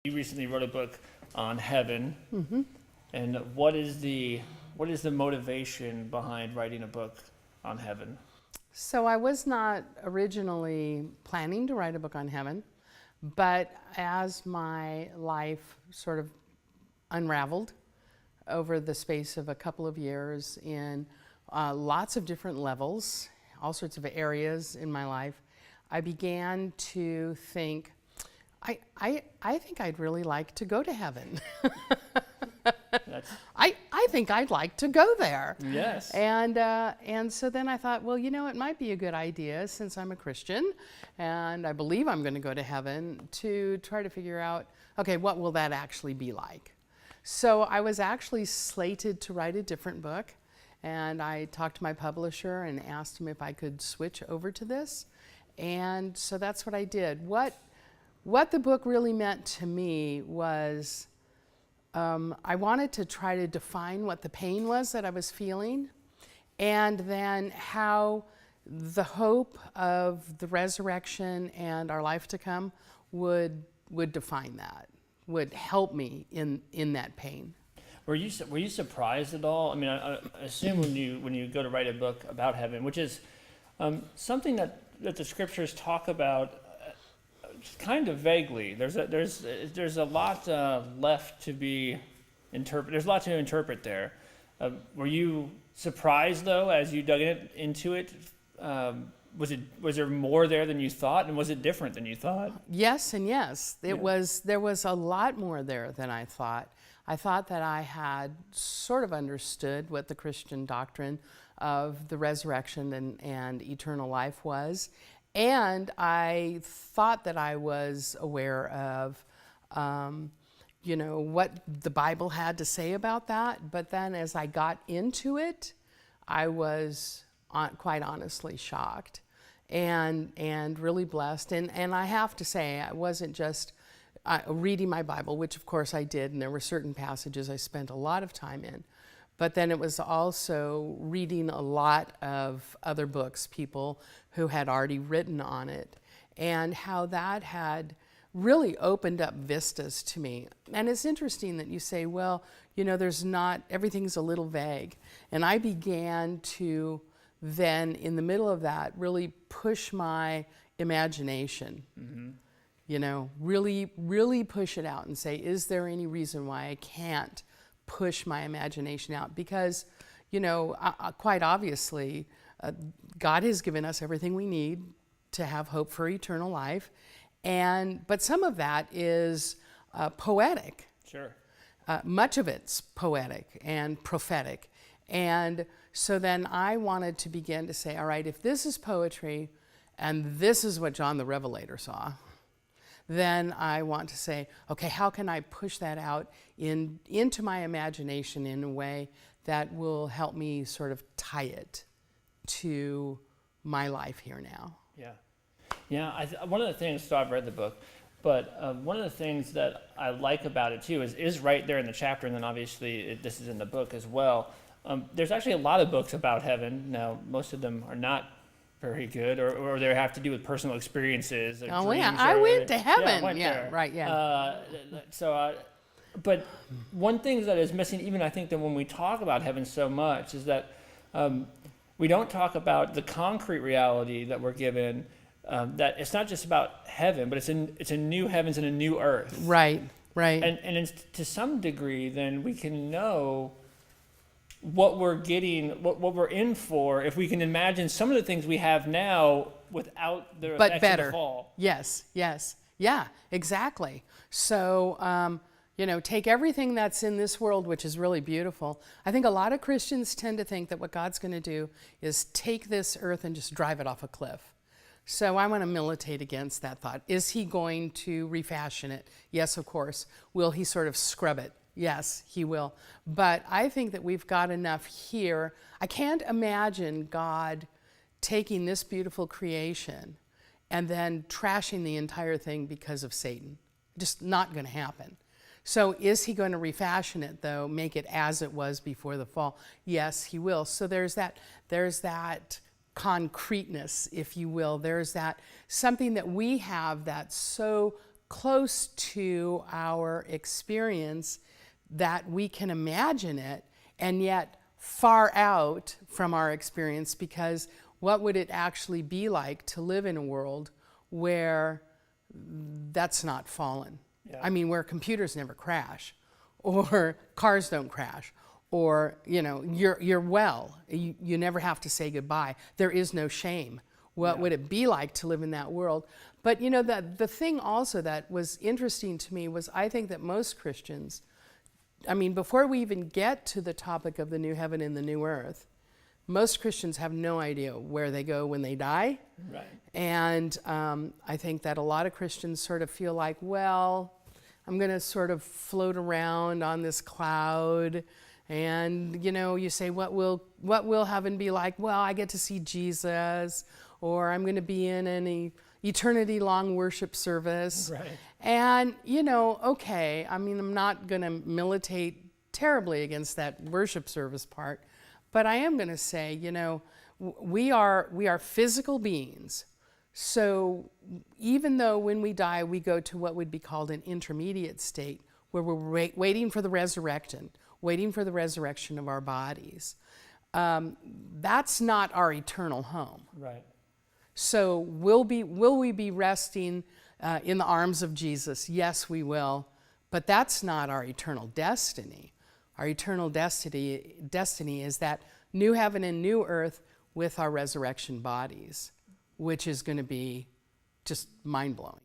You recently wrote a book on heaven, and what is the motivation behind writing a book on heaven? So I was not originally planning to write a book on heaven, but as my life sort of unraveled over the space of a couple of years in lots of different levels, all sorts of areas in my life, I began to think, I think I'd really like to go to heaven. I think I'd like to go there. Yes. And so then I thought, well, it might be a good idea, since I'm a Christian and I believe I'm going to go to heaven, to try to figure out, okay, what will that actually be like? So I was actually slated to write a different book, and I talked to my publisher and asked him if I could switch over to this. And so that's what I did. What the book really meant to me was I wanted to try to define what the pain was that I was feeling, and then how the hope of the resurrection and our life to come would define that, would help me in that pain. Were you surprised at all? I mean, I assume when you go to write a book about heaven, which is something that the scriptures talk about kind of vaguely. There's a lot left to be interpreted. There's a lot to interpret there. Were you surprised though, as you dug into it? Was there more there than you thought, and was it different than you thought? Yes and yes. There was a lot more there than I thought. I thought that I had sort of understood what the Christian doctrine of the resurrection and eternal life was. And I thought that I was aware of, what the Bible had to say about that. But then as I got into it, I was quite honestly shocked and really blessed. And I have to say, I wasn't just reading my Bible, which of course I did, and there were certain passages I spent a lot of time in. But then it was also reading a lot of other books, people who had already written on it, and how that had really opened up vistas to me. And it's interesting that you say, well, everything's a little vague. And I began to then, in the middle of that, really push my imagination. Really push it out and say, is there any reason why I can't push my imagination out? Because, quite obviously, God has given us everything we need to have hope for eternal life. But some of that is poetic. Sure. Much of it's poetic and prophetic. And so then I wanted to begin to say, all right, if this is poetry and this is what John the Revelator saw, then I want to say, okay, how can I push that out into my imagination in a way that will help me sort of tie it to my life here now? Yeah. One of the things, so I've read the book, but one of the things that I like about it too is right there in the chapter, and then obviously this is in the book as well. There's actually a lot of books about heaven. Now, most of them are not very good, or they have to do with personal experiences. Oh yeah, I went to heaven. Yeah, right. Yeah. But one thing that is missing, even I think that when we talk about heaven so much, is that we don't talk about the concrete reality that we're given. That it's not just about heaven, but it's a new heavens and a new earth. Right. And to some degree, then we can know what we're getting, what we're in for, if we can imagine some of the things we have now without the effects of the fall. Yes. Yeah, exactly. So, take everything that's in this world, which is really beautiful. I think a lot of Christians tend to think that what God's going to do is take this earth and just drive it off a cliff. So I want to militate against that thought. Is he going to refashion it? Yes, of course. Will he sort of scrub it? Yes, he will. But I think that we've got enough here. I can't imagine God taking this beautiful creation and then trashing the entire thing because of Satan. Just not going to happen. So is he going to refashion it, though, make it as it was before the fall? Yes, he will. So there's that concreteness, if you will. There's that something that we have that's so close to our experience that we can imagine it, and yet far out from our experience, because what would it actually be like to live in a world where that's not fallen? Yeah. I mean, where computers never crash, or cars don't crash, or you're well. You never have to say goodbye. There is no shame. What would it be like to live in that world? But the thing also that was interesting to me was, I think that most Christians, I mean, before we even get to the topic of the new heaven and the new earth, most Christians have no idea where they go when they die. Right. And I think that a lot of Christians sort of feel like, well, I'm going to sort of float around on this cloud. And, you say, what will heaven be like? Well, I get to see Jesus, or I'm going to be in an eternity-long worship service. Right. And, okay, I mean, I'm not going to militate terribly against that worship service part, but I am going to say, we are physical beings. So even though when we die, we go to what would be called an intermediate state, where we're waiting for the resurrection, waiting for the resurrection of our bodies, that's not our eternal home. Right. So will we be resting in the arms of Jesus? Yes, we will. But that's not our eternal destiny. Our eternal destiny is that new heaven and new earth with our resurrection bodies, which is going to be just mind-blowing.